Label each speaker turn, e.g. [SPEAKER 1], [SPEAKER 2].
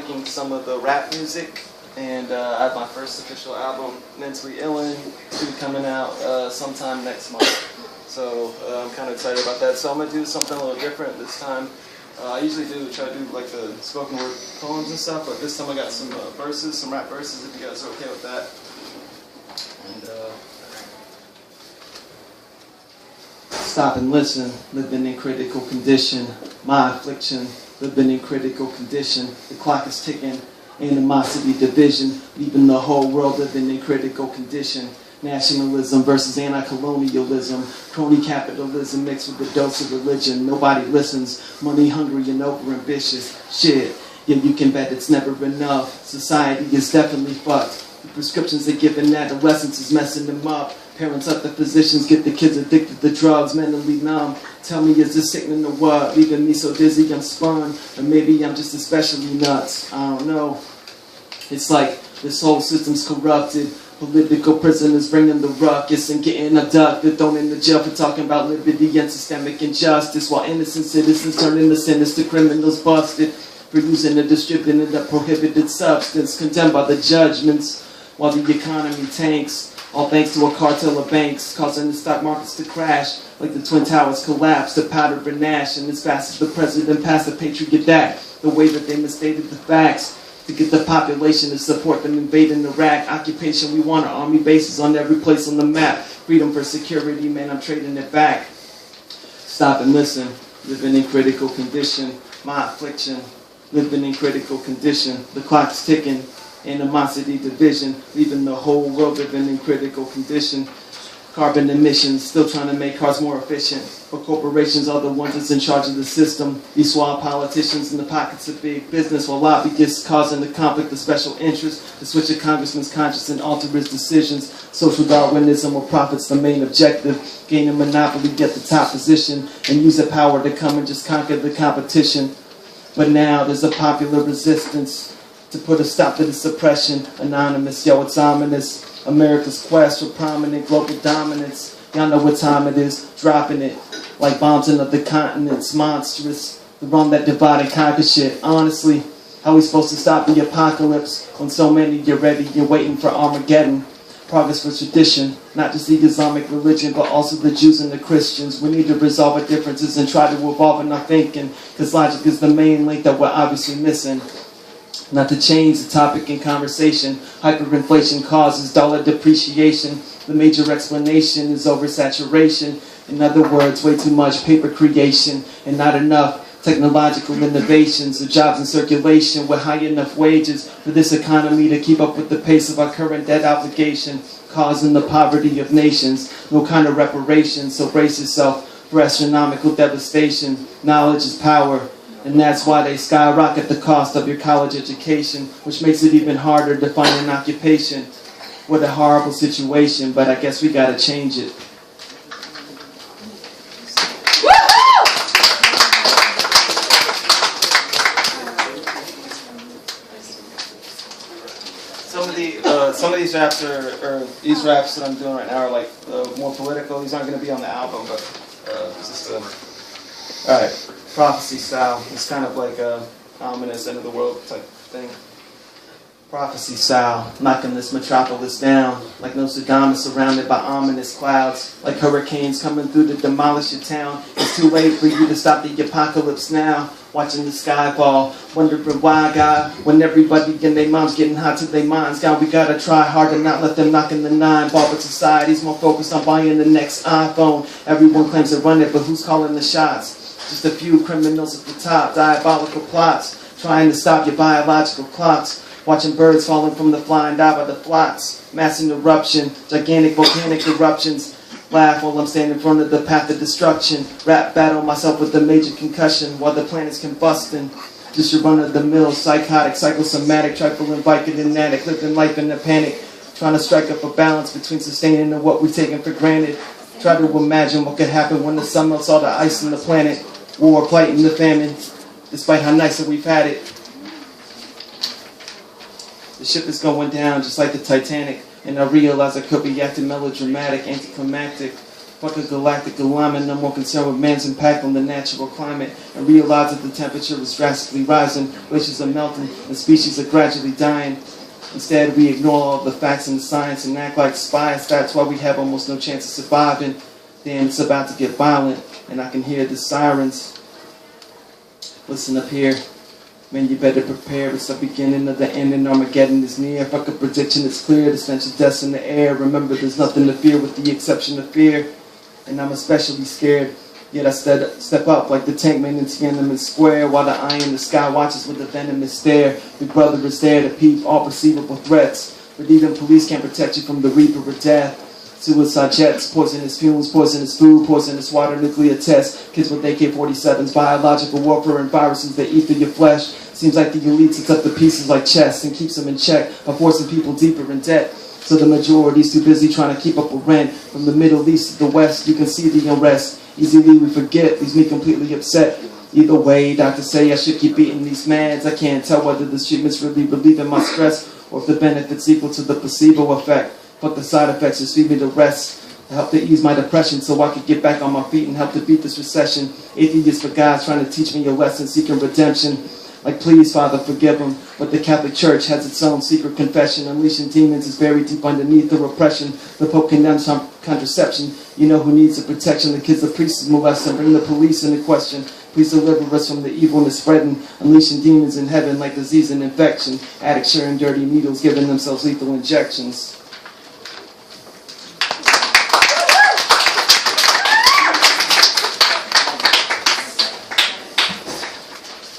[SPEAKER 1] making some of the rap music, and I have my first official album, Mentally Illin', coming out sometime next month. So I'm kind of excited about that. So I'm going to do something a little different this time. I usually try to do like the spoken word poems and stuff, but this time I got some verses, some rap verses, if you guys are okay with that. And stop and listen, living in critical condition. My affliction, living in critical condition. The clock is ticking, animosity, division, leaving the whole world living in critical condition. Nationalism versus anti-colonialism, crony capitalism mixed with a dose of religion. Nobody listens, money hungry and over-ambitious. Shit, yeah, you can bet it's never enough. Society is definitely fucked. The prescriptions they give in adolescence is messing them up. Parents up the physicians, get the kids addicted to drugs, mentally numb. Tell me, is this sickening or what? Leaving me so dizzy I'm spun, or maybe I'm just especially nuts. I don't know. It's like this whole system's corrupted. Political prisoners bringing the ruckus and getting abducted, thrown into jail for talking about liberty and systemic injustice, while innocent citizens turn into sinister criminals busted for using or distributing a prohibited substance, condemned by the judgments, while the economy tanks, all thanks to a cartel of banks, causing the stock markets to crash, like the Twin Towers collapse, the powder and ash, and as fast as the president passed the Patriot Act, the way that they misstated the facts, to get the population to support them invading Iraq. Occupation, we want our army bases on every place on the map. Freedom for security, man, I'm trading it back. Stop and listen, living in critical condition. My affliction, living in critical condition. The clock's ticking, animosity, division, leaving the whole world living in critical condition. Carbon emissions, still trying to make cars more efficient. But corporations are the ones that's in charge of the system. These swab politicians in the pockets of big business, while lobbyists causing the conflict of special interest to switch a congressman's conscience and alter his decisions. Social Darwinism, where profit's the main objective. Gain a monopoly, get the top position, and use the power to come and just conquer the competition. But now there's a popular resistance to put a stop to the suppression. Anonymous, yo, it's ominous. America's quest for prominent global dominance. Y'all know what time it is, dropping it like bombs in other continents. Monstrous, the wrong that divide and conquer shit. Honestly, how we supposed to stop the apocalypse when so many get ready, you're waiting for Armageddon? Progress for tradition, not just the Islamic religion, but also the Jews and the Christians. We need to resolve our differences and try to evolve in our thinking, because logic is the main link that we're obviously missing. Not to change the topic in conversation, hyperinflation causes dollar depreciation. The major explanation is oversaturation. In other words, way too much paper creation and not enough technological innovations or jobs in circulation with high enough wages for this economy to keep up with the pace of our current debt obligation, causing the poverty of nations. No kind of reparation, so brace yourself for astronomical devastation. Knowledge is power. And that's why they skyrocket the cost of your college education, which makes it even harder to find an occupation. What a horrible situation, but I guess we gotta change it. Some of these raps these raps that I'm doing right now are like more political. These aren't gonna be on the album, but just all right. Prophecy style. It's kind of like a ominous end of the world type thing. Prophecy style, knocking this metropolis down like Nostradamus surrounded by ominous clouds, like hurricanes coming through to demolish your town. It's too late for you to stop the apocalypse now. Watching the sky fall, wondering why, God, when everybody and their moms getting hot to their minds. God, we gotta try hard to not let them knock in the 9 ball, but society's more focused on buying the next iPhone. Everyone claims to run it, but who's calling the shots? Just a few criminals at the top, diabolical plots, trying to stop your biological clocks. Watching birds falling from the flying die by the flocks. Mass interruption, gigantic volcanic eruptions. Laugh while I'm standing in front of the path of destruction. Rap battle myself with a major concussion while the planet's combusting. Just your run-of-the-mill, psychotic, psychosomatic, trifling, Vicodin addict, living life in a panic. Trying to strike up a balance between sustaining and what we've taken for granted. Try to imagine what could happen when the sun melts all the ice on the planet. War, plight, and the famine, despite how nice that we've had it. The ship is going down just like the Titanic, and I realize I could be acting melodramatic, anticlimactic. Fuck a galactic alignment, no more concerned with man's impact on the natural climate, and realize that the temperature is drastically rising, glaciers are melting, and species are gradually dying. Instead, we ignore all the facts and the science and act like spies. That's why we have almost no chance of surviving. Damn, it's about to get violent, and I can hear the sirens. Listen up here. Man, you better prepare. It's the beginning of the end, and Armageddon is near. Fuck a prediction, it's clear. The stench of death's in the air. Remember, there's nothing to fear with the exception of fear. And I'm especially scared. Yet I step up like the tank man in Tiananmen Square, while the eye in the sky watches with a venomous stare. Your brother is there to peep all perceivable threats, but even police can't protect you from the reaper of death. Suicide jets, poisonous fumes, poisonous food, poisonous water, nuclear tests, kids with AK-47s, biological warfare, and viruses that eat through your flesh. Seems like the elite sets up the pieces like chess and keeps them in check by forcing people deeper in debt. So the majority's too busy trying to keep up with rent. From the Middle East to the West, you can see the unrest. Easily we forget, leaves me completely upset. Either way, doctors say I should keep eating these meds. I can't tell whether the treatment's really relieving my stress or if the benefit's equal to the placebo effect. But the side effects just feed me the rest to help to ease my depression so I could get back on my feet and help to beat this recession. Atheists for God trying to teach me a lesson, seeking redemption. Like, please, Father, forgive them. But the Catholic Church has its own secret confession. Unleashing demons is buried deep underneath the repression. The Pope condemns contraception. You know who needs the protection. The kids the priests molest and bring the police into question. Please deliver us from the evilness spreading. Unleashing demons in heaven like disease and infection. Addicts sharing dirty needles, giving themselves lethal injections.